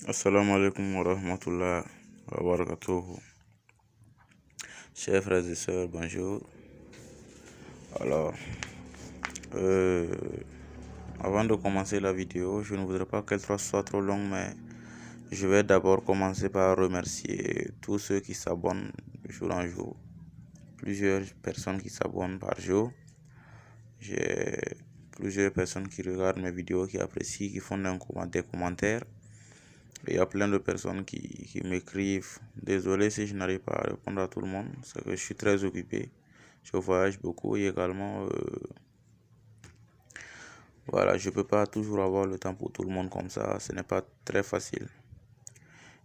Assalamu alaikum wa rahmatullah wa barakatuhu. Chers frères et sœurs, bonjour. Alors, euh, avant de commencer la vidéo, je ne voudrais pas qu'elle soit trop longue, mais je vais d'abord commencer par remercier tous ceux qui s'abonnent de jour en jour. Plusieurs personnes qui s'abonnent par jour. J'ai plusieurs personnes qui regardent mes vidéos, qui apprécient, qui font des commentaires. Il y a plein de personnes qui m'écrivent. Désolé si je n'arrive pas à répondre à tout le monde, c'est que je suis très occupé. Je voyage beaucoup et également, voilà, je peux pas toujours avoir le temps pour tout le monde comme ça. Ce n'est pas très facile.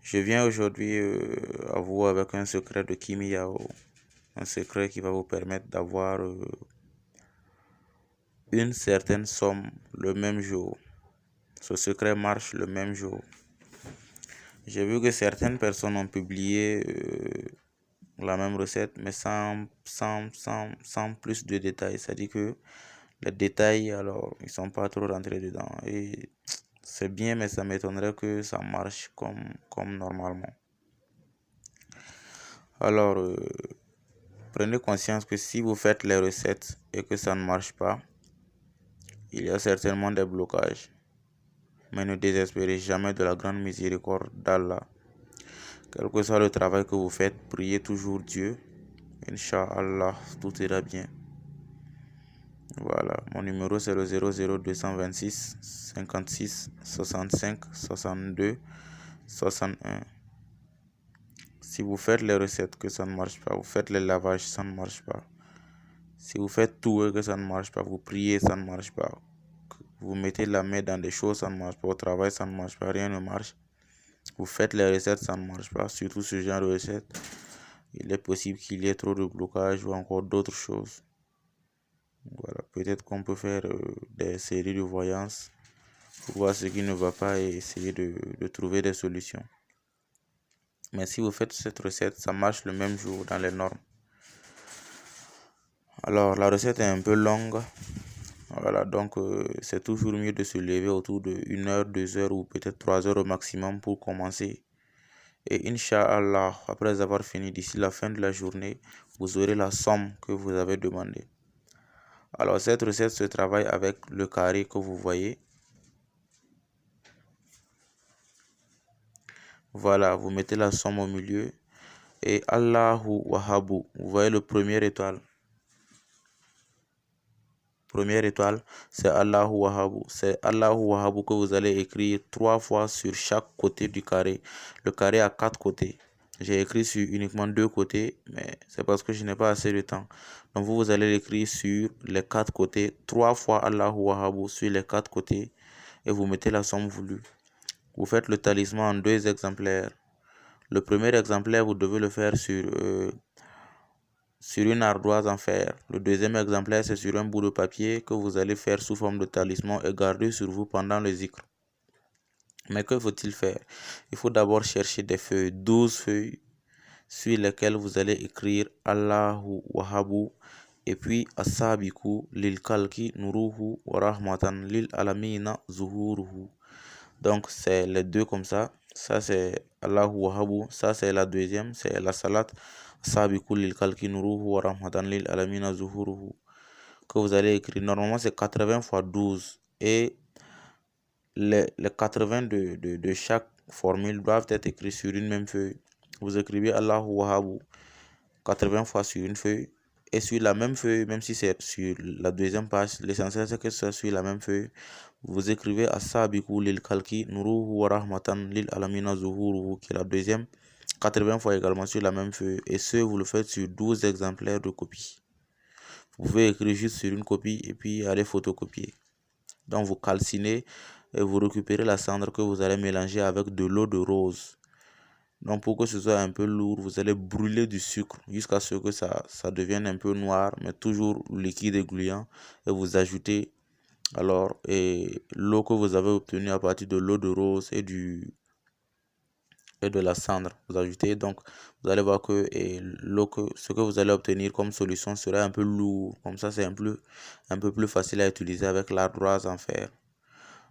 Je viens aujourd'hui à vous avec un secret de Kimi Yao. Un secret qui va vous permettre d'avoir une certaine somme le même jour. Ce secret marche le même jour. J'ai vu que certaines personnes ont publié la même recette, mais sans plus de détails. C'est-à-dire que les détails, alors, ils sont pas trop rentrés dedans. Et c'est bien, mais ça m'étonnerait que ça marche comme normalement. Alors, prenez conscience que si vous faites les recettes et que ça ne marche pas, il y a certainement des blocages. Mais ne désespérez jamais de la grande miséricorde d'Allah. Quel que soit le travail que vous faites, priez toujours Dieu. Inch'Allah, tout ira bien. Voilà, mon numéro c'est le 00226 56 65 62 61. Si vous faites les recettes que ça ne marche pas, vous faites les lavages, ça ne marche pas. Si vous faites tout et que ça ne marche pas, vous priez, ça ne marche pas. Vous mettez la main dans des choses, ça ne marche pas. Au travail, ça ne marche pas, rien ne marche. Vous faites les recettes, ça ne marche pas. Surtout ce genre de recettes, il est possible qu'il y ait trop de blocage ou encore d'autres choses. Voilà, peut-être qu'on peut faire des séries de voyances pour voir ce qui ne va pas et essayer de trouver des solutions. Mais si vous faites cette recette, ça marche le même jour dans les normes. Alors, la recette est un peu longue. Voilà, donc c'est toujours mieux de se lever autour de 1 heure, 2 heures ou peut-être 3 heures au maximum pour commencer. Et Inch'Allah, après avoir fini d'ici la fin de la journée, vous aurez la somme que vous avez demandée. Alors, cette recette se travaille avec le carré que vous voyez. Voilà, vous mettez la somme au milieu. Et Allahu Wahabu, vous voyez le premier étoile. Première étoile, c'est Allahu Wahabu. C'est Allahu Wahabu que vous allez écrire 3 fois sur chaque côté du carré. Le carré a 4 côtés. J'ai écrit sur uniquement 2 côtés, mais c'est parce que je n'ai pas assez de temps. Donc vous allez l'écrire sur les 4 côtés. 3 fois Allahu Wahabu sur les 4 côtés. Et vous mettez la somme voulue. Vous faites le talisman en 2 exemplaires. Le premier exemplaire, vous devez le faire sur une ardoise en fer. Le deuxième exemplaire, c'est sur un bout de papier que vous allez faire sous forme de talisman et garder sur vous pendant le zikr. Mais que faut-il faire? Il faut d'abord chercher des feuilles, 12 feuilles, sur lesquelles vous allez écrire Allahu Wahabu et puis Asabiku lil kalki nuruhu wa rahmatan lil alamina zuhuruhu. Donc c'est les deux comme ça. Ça c'est Allahu Wahabu. Ça c'est la deuxième, c'est la salat. Sabiku lil kalki nuruhu wa rahmatan lil alamina zuhuruhu. Que vous allez écrire. Normalement c'est 80 fois 12. Et les 80 de chaque formule doivent être écrits sur une même feuille. Vous écrivez Allahu Wahabu 80 fois sur une feuille. Et sur la même feuille, même si c'est sur la deuxième page, l'essentiel c'est que ce soit sur la même feuille. Vous écrivez Asabiku lil kalki nuruhu wa rahmatan lil alamina zuhuruhu, qui est la deuxième, 80 fois également sur la même feuille. Et ce, vous le faites sur 12 exemplaires de copie. Vous pouvez écrire juste sur une copie et puis aller photocopier. Donc vous calcinez et vous récupérez la cendre que vous allez mélanger avec de l'eau de rose. Donc pour que ce soit un peu lourd, vous allez brûler du sucre jusqu'à ce que ça devienne un peu noir, mais toujours liquide et gluant. Et vous ajoutez alors l'eau que vous avez obtenue à partir de l'eau de rose et de la cendre. Vous ajoutez, donc vous allez voir que ce que vous allez obtenir comme solution sera un peu lourd. Comme ça, c'est un peu plus facile à utiliser avec l'ardoise en fer.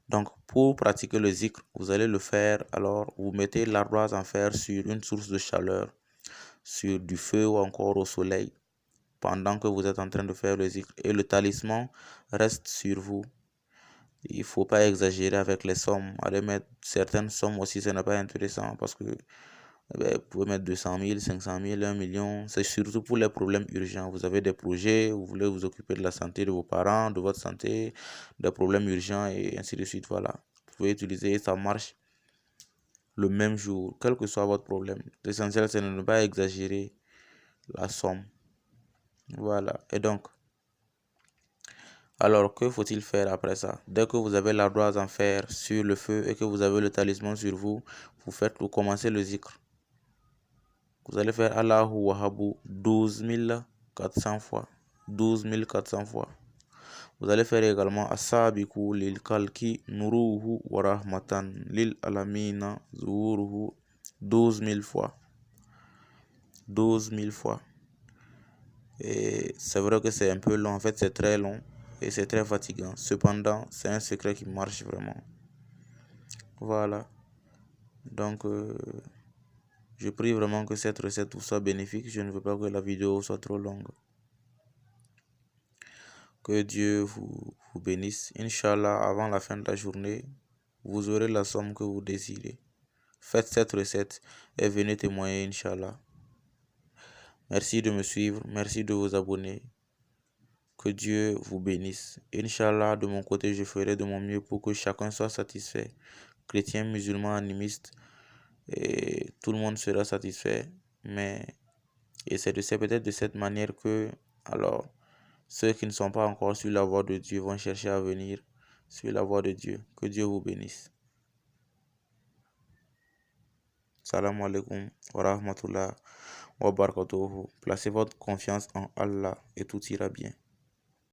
Donc, pour pratiquer le zikr, vous allez le faire. Alors, vous mettez l'ardoise en fer sur une source de chaleur, sur du feu ou encore au soleil, pendant que vous êtes en train de faire le zikr. Et le talisman reste sur vous. Il ne faut pas exagérer avec les sommes. Allez mettre certaines sommes aussi, ce n'est pas intéressant parce que vous pouvez mettre 200 000, 500 000, 1 million. C'est surtout pour les problèmes urgents. Vous avez des projets, vous voulez vous occuper de la santé de vos parents, de votre santé, des problèmes urgents et ainsi de suite. Voilà. Vous pouvez utiliser et ça marche le même jour, quel que soit votre problème. L'essentiel, c'est de ne pas exagérer la somme. Voilà. Et donc, alors, que faut-il faire après ça? Dès que vous avez l'ardoise en fer sur le feu et que vous avez le talisman sur vous, vous commencez le zikr. Vous allez faire Allahu Wahabu 12 400 fois. 12 400 fois. Vous allez faire également Asabiku lil kalki nuruhu wa rahmatan lil alamina zuhuruhu 12 000 fois. 12 000 fois. Et c'est vrai que c'est un peu long. En fait, c'est très long et c'est très fatigant. Cependant, c'est un secret qui marche vraiment. Voilà. Donc, je prie vraiment que cette recette vous soit bénéfique. Je ne veux pas que la vidéo soit trop longue. Que Dieu vous bénisse. Inch'Allah, avant la fin de la journée, vous aurez la somme que vous désirez. Faites cette recette et venez témoigner, Inch'Allah. Merci de me suivre. Merci de vous abonner. Que Dieu vous bénisse. Inch'Allah, de mon côté, je ferai de mon mieux pour que chacun soit satisfait. Chrétiens, musulmans, animistes, et tout le monde sera satisfait. Et c'est peut-être de cette manière que, alors, ceux qui ne sont pas encore sur la voie de Dieu vont chercher à venir sur la voie de Dieu. Que Dieu vous bénisse. Salam alaikum wa rahmatullah wa barakatuhu. Placez votre confiance en Allah et tout ira bien.